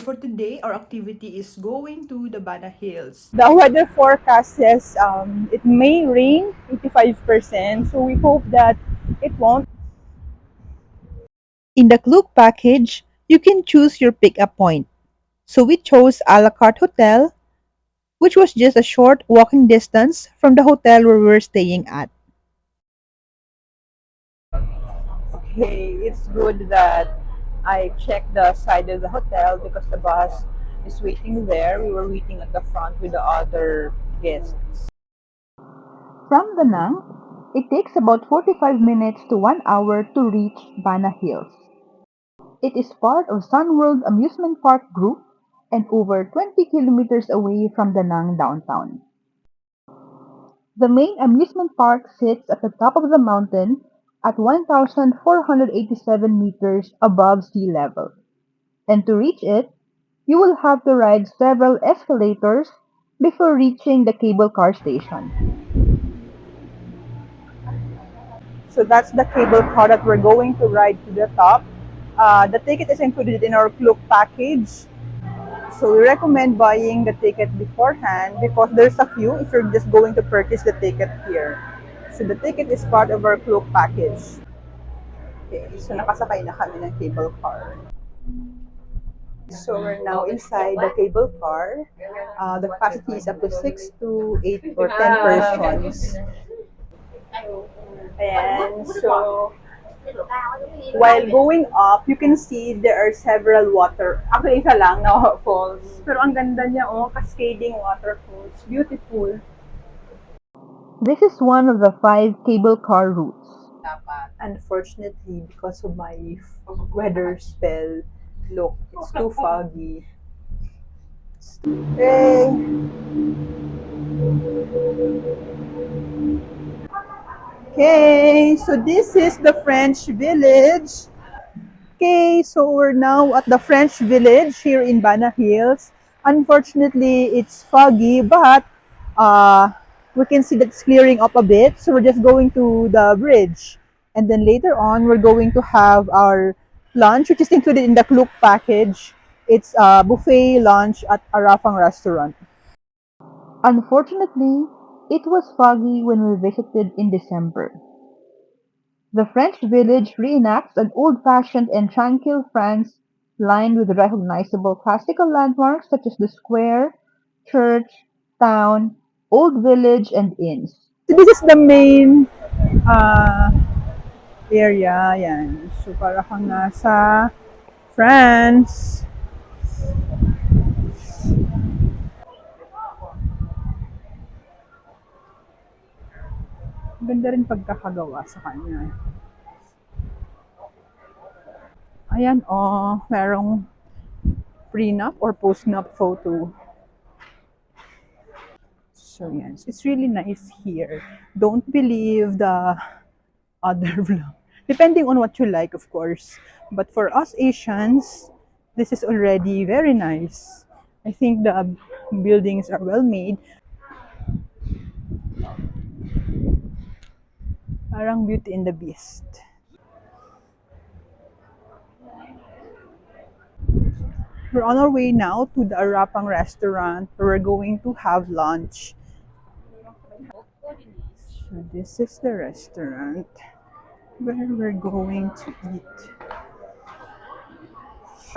for today, our activity is going to the Bana Hills. The weather forecast says it may rain 85%, so we hope that it won't. In the Klook package, you can choose your pickup point. So we chose a la carte hotel, which was just a short walking distance from the hotel where we were staying at. Okay, it's good that I checked the side of the hotel because the bus is waiting there. We were waiting at the front with the other guests. From Danang, it takes about 45 minutes to 1 hour to reach Bana Hills. It is part of Sunworld Amusement Park Group and over 20 kilometers away from Danang downtown. The main amusement park sits at the top of the mountain at 1,487 meters above sea level. And to reach it, you will have to ride several escalators before reaching the cable car station. So that's the cable car that we're going to ride to the top. The ticket is included in our Klook package. So we recommend buying the ticket beforehand because there's a queue if you're just going to purchase the ticket here. So the ticket is part of our Klook package. Okay, so nakasakay na kami ng cable car. So we're now inside the cable car. The capacity is up to 6 to 8 or 10 persons. Ayan, so while going up, you can see there are several water. Actually, isa lang na falls. Pero ang ganda niya, oh, cascading waterfalls. Beautiful. This is one of the 5 cable car routes. Unfortunately, because of my weather spell, look, it's too foggy. Hey! Okay, so this is the French village. Okay, so we're now at the French village here in Bana Hills. Unfortunately, it's foggy, but we can see that it's clearing up a bit. So we're just going to the bridge. And then later on, we're going to have our lunch, which is included in the Klook package. It's a buffet lunch at a Rafang restaurant. Unfortunately, it was foggy when we visited in December. The French village reenacts an old-fashioned and tranquil France lined with recognizable classical landmarks such as the square, church, town, old village, and inns. So this is the main uh, area. Yan. So para kang nasa France. Ganda rin pagkakagawa sa kanya. Ayan, oh, merong prenup or postnup photo. So yes, it's really nice here. Don't believe the other vlog. Depending on what you like, of course. But for us Asians, this is already very nice. I think the buildings are well made. Parang Beauty and the Beast. We're on our way now to the Arapang restaurant where we're going to have lunch. So this is the restaurant where we're going to eat.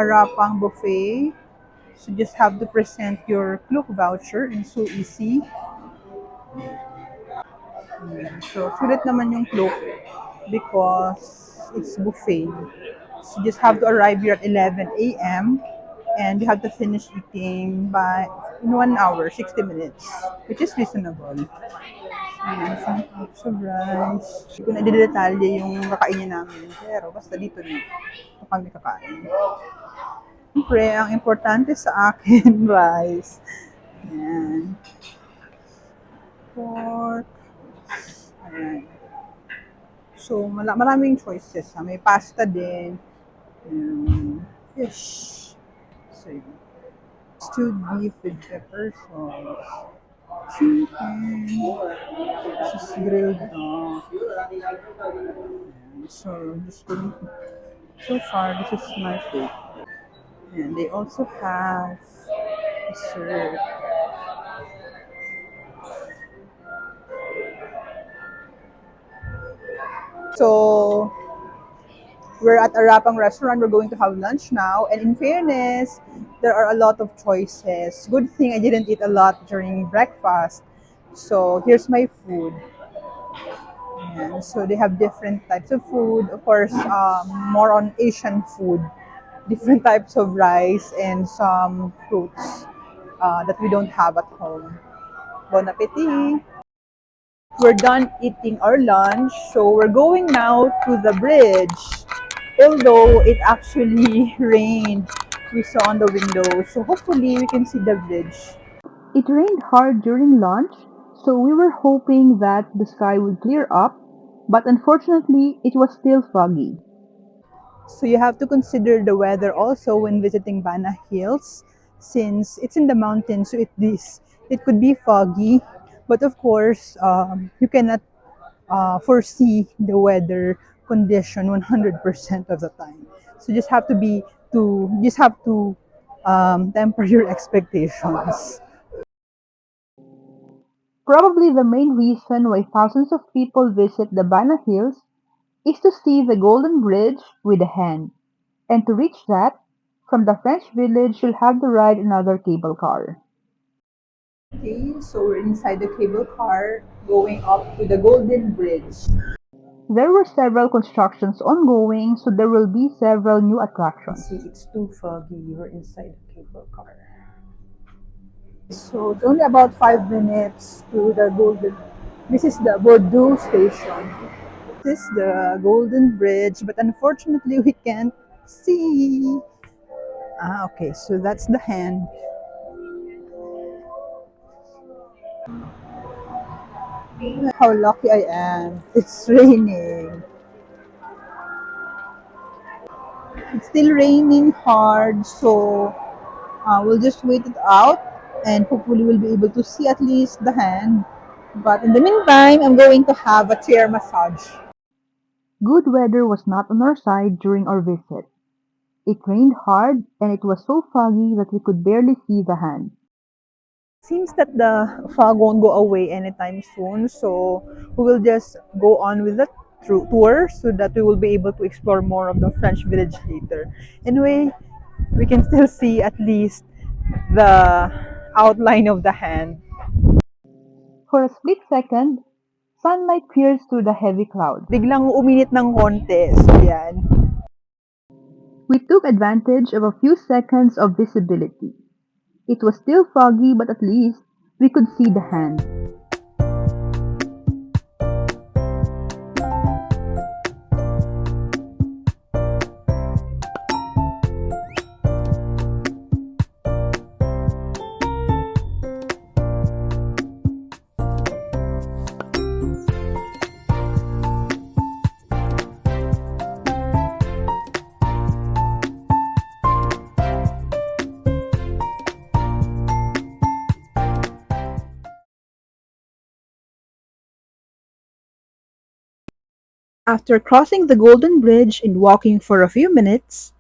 Arapang buffet. So just have to present your Klook voucher and so easy. So sulit naman yung Klook because it's buffet. So you just have to arrive here at 11 a.m. and you have to finish eating by in 1 hour, 60 minutes, which is reasonable. Ayan, some types of rice. Hindi ko na didetalye yung kakainin namin. Pero basta dito na. Ito kami kakain. Siyempre, ang importante sa akin, rice. Ayan. Pork. Ayan. So, maraming choices. May pasta din. Fish. So, yun. Stewed beef with pepper sauce. Chicken. This is grilled dog. So, so far, this is my food. And they also have dessert. So we're at a Rapang restaurant. We're going to have lunch now. And in fairness, there are a lot of choices. Good thing I didn't eat a lot during breakfast. So here's my food. And so they have different types of food. Of course, more on Asian food. Different types of rice and some fruits that we don't have at home. Bon appetit! We're done eating our lunch, so we're going now to the bridge. Although it actually rained, we saw on the window, so hopefully we can see the bridge. It rained hard during lunch, so we were hoping that the sky would clear up, but unfortunately it was still foggy. So you have to consider the weather also when visiting Bana Hills, since it's in the mountains, so it could be foggy, but of course you cannot foresee the weather condition 100% of the time. So just have to temper your expectations. Probably the main reason why thousands of people visit the Bana Hills is to see the Golden Bridge with a hand, and to reach that, from the French village you'll have to ride another cable car. Okay, so we're inside the cable car going up to the Golden Bridge. There were several constructions ongoing, so there will be several new You see, attractions. it's too foggy. We're inside the cable car. So it's only about 5 minutes to the Golden. This is the Bordeaux station. This is the Golden Bridge, but unfortunately we can't see. Ah, okay, so that's the hand. How lucky I am. It's raining. It's still raining hard, so we'll just wait it out and hopefully we'll be able to see at least the hand. But in the meantime, I'm going to have a chair massage. Good weather was not on our side during our visit. It rained hard and it was so foggy that we could barely see the hand. Seems that the fog won't go away anytime soon, so we will just go on with the tour so that we will be able to explore more of the French village later. Anyway, we can still see at least the outline of the hand. For a split second, sunlight pierced through the heavy clouds. Biglang uminit ng konti. So yan. We took advantage of a few seconds of visibility. It was still foggy, but at least we could see the hand. After crossing the Golden Bridge and walking for a few minutes,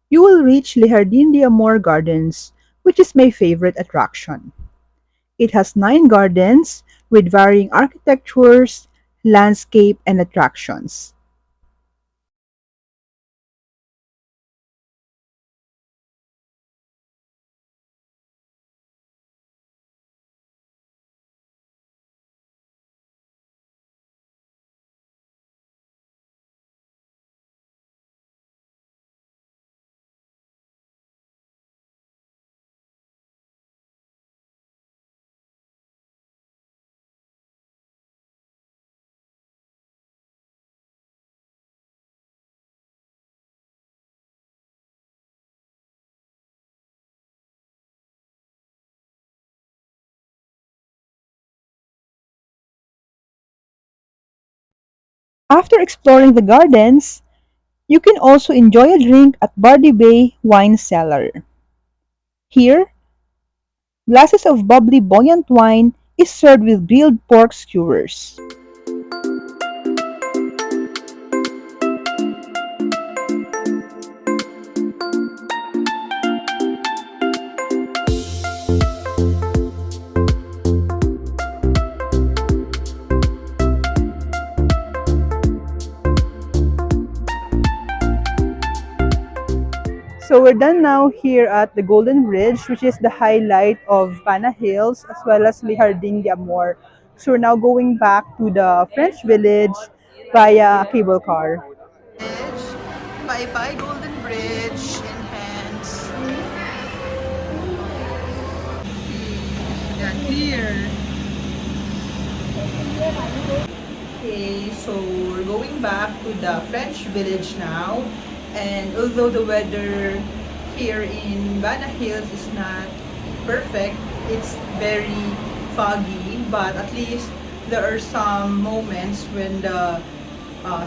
you will reach Le Jardin D'Amour Gardens, which is my favorite attraction. It has 9 gardens with varying architectures, landscape, and attractions. After exploring the gardens, you can also enjoy a drink at Bardi Bay Wine Cellar. Here, glasses of bubbly buoyant wine is served with grilled pork skewers. So we're done now here at the Golden Bridge, which is the highlight of Bana Hills as well as Jardin D'Amour. So we're now going back to the French village via cable car. Bye bye Golden Bridge in hands. And here. Okay, so we're going back to the French village now. And although the weather here in Bana Hills is not perfect, it's very foggy, but at least there are some moments when the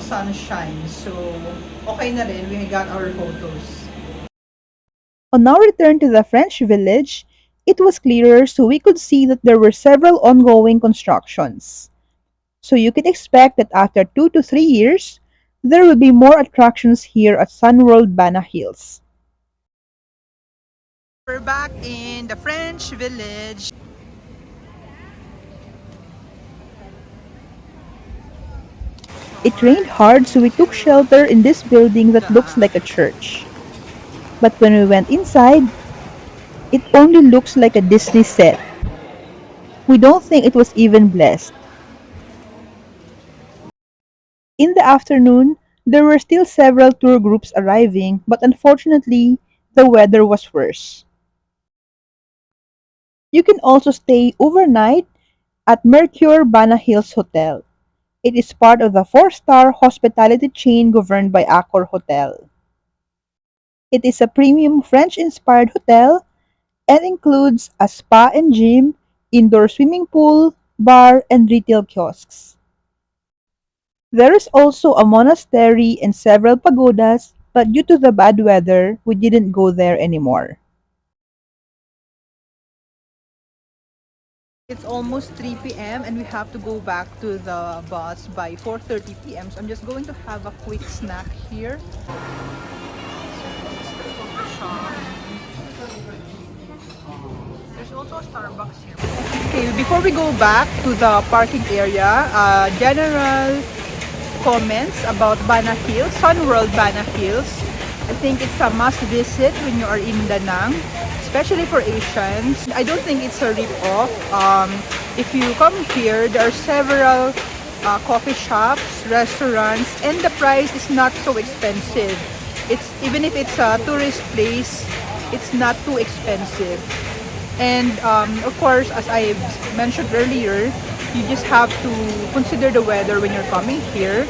sun shines. So, okay na rin, we got our photos. On our return to the French village, it was clearer so we could see that there were several ongoing constructions. So you can expect that after 2 to 3 years, there will be more attractions here at Sunworld Bana Hills. We're back in the French village. It rained hard, so we took shelter in this building that looks like a church. But when we went inside, it only looks like a Disney set. We don't think it was even blessed. In the afternoon, there were still several tour groups arriving, but unfortunately, the weather was worse. You can also stay overnight at Mercure Bana Hills Hotel. It is part of the four-star hospitality chain governed by Accor Hotel. It is a premium French-inspired hotel and includes a spa and gym, indoor swimming pool, bar, and retail kiosks. There is also a monastery and several pagodas, but due to the bad weather, we didn't go there anymore. It's almost 3 p.m. and we have to go back to the bus by 4:30 p.m. So I'm just going to have a quick snack here. There's also a Starbucks here. Okay, before we go back to the parking area, general comments about Bana Hills, Sunworld Bana Hills. I think it's a must visit when you are in Danang, especially for Asians. I don't think it's a rip-off. If you come here, there are several coffee shops, restaurants, and the price is not so expensive. It's even if it's a tourist place, it's not too expensive. And of course, as I mentioned earlier, you just have to consider the weather when you're coming here.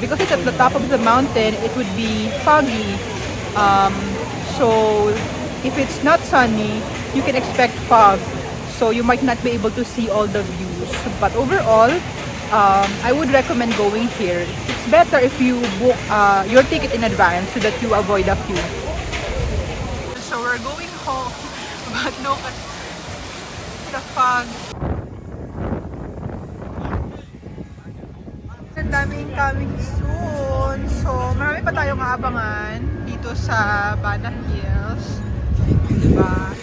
Because it's at the top of the mountain, it would be foggy. So if it's not sunny, you can expect fog. So you might not be able to see all the views. But overall, I would recommend going here. It's better if you book your ticket in advance so that you avoid a queue. So we're going home, but look at the fog. Ang daming coming soon. So, marami pa tayong aabangan dito sa Bana Hills. Diba?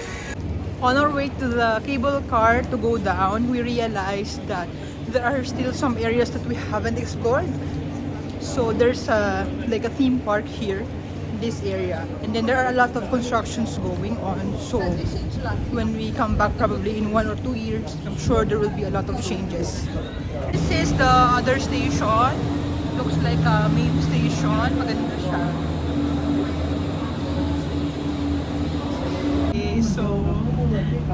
On our way to the cable car to go down, we realized that there are still some areas that we haven't explored. So, there's like a theme park here in this area. And then there are a lot of constructions going on. So, when we come back probably in 1 or 2 years, I'm sure there will be a lot of changes. This is the other station. Looks like a main station. Maganda siya. Okay, so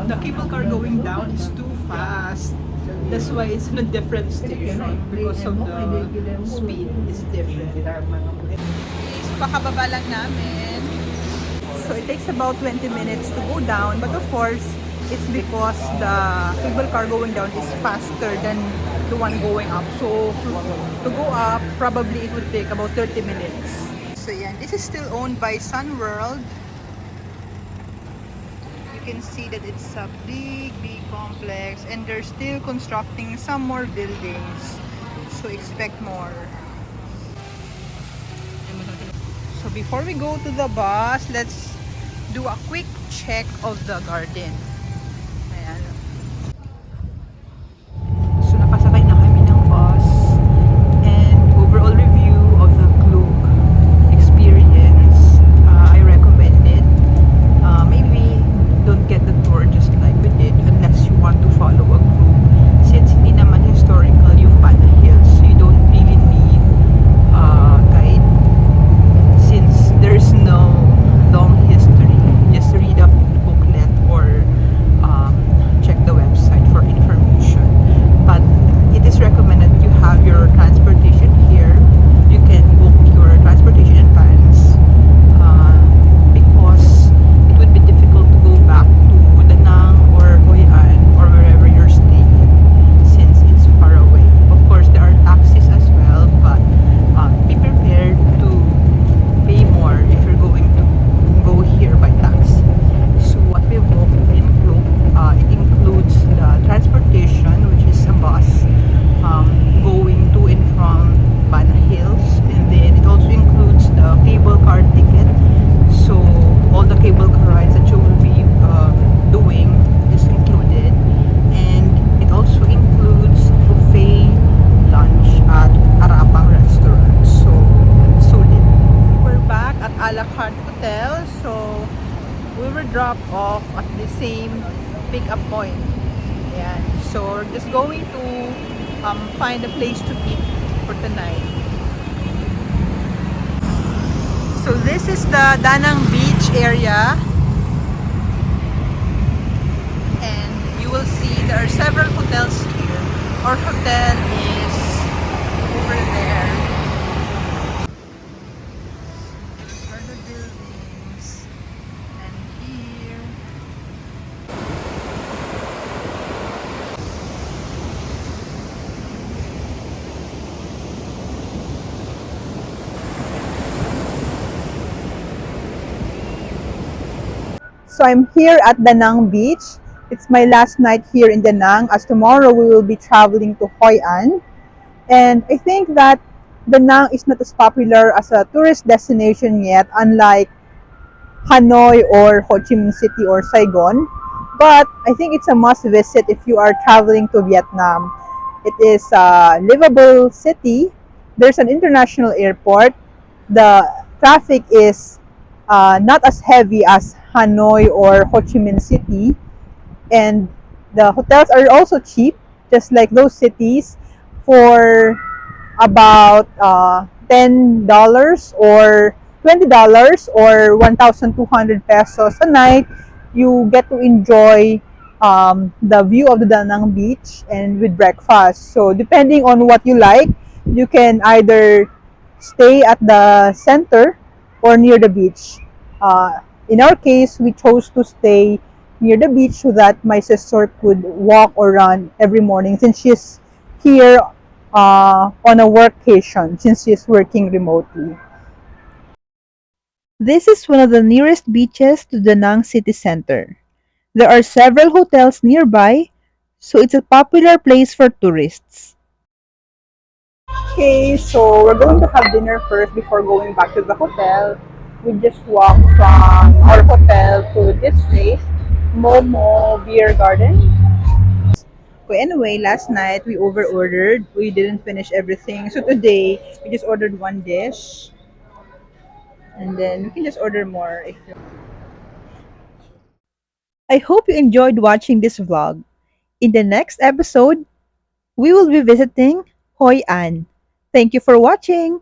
the cable car going down is too fast. That's why it's in a different station because of the speed is different. Okay, so pakababa lang namin. So it takes about 20 minutes to go down, but of course, it's because the cable car going down is faster than the one going up. So to go up, probably it would take about 30 minutes. So yeah, this is still owned by Sunworld. You can see that it's a big complex and they're still constructing some more buildings. So expect more. So before we go to the bus, let's do a quick check of the garden. Ayan. So nakasakay na kami ng bus and overall review of the Klook experience, I recommend find a place to eat for tonight. So this is the Danang beach area, and you will see there are several hotels here. Our hotel is over there. These are the buildings, and here. So I'm here at Danang Beach. It's my last night here in Danang, as tomorrow we will be traveling to Hoi An. And I think that Danang is not as popular as a tourist destination yet, unlike Hanoi or Ho Chi Minh City or Saigon. But I think it's a must visit if you are traveling to Vietnam. It is a livable city. There's an international airport. The traffic is not as heavy as Hanoi or Ho Chi Minh City. And the hotels are also cheap, just like those cities, for about $10 or $20 or 1,200 pesos a night. You get to enjoy the view of the Danang beach and with breakfast. So depending on what you like, you can either stay at the center or near the beach. In our case, we chose to stay near the beach so that my sister could walk or run every morning, since she's here on a workcation, since she's working remotely. This is one of the nearest beaches to the Nang city center. There are several hotels nearby, so it's a popular place for tourists. Okay, so we're going to have dinner first before going back to the hotel. We just walked from our hotel to this place, Momo Beer Garden. So anyway, last night we over ordered. We didn't finish everything. So today we just ordered one dish, and then you can just order more if you. I hope you enjoyed watching this vlog. In the next episode, we will be visiting Hoi An. Thank you for watching.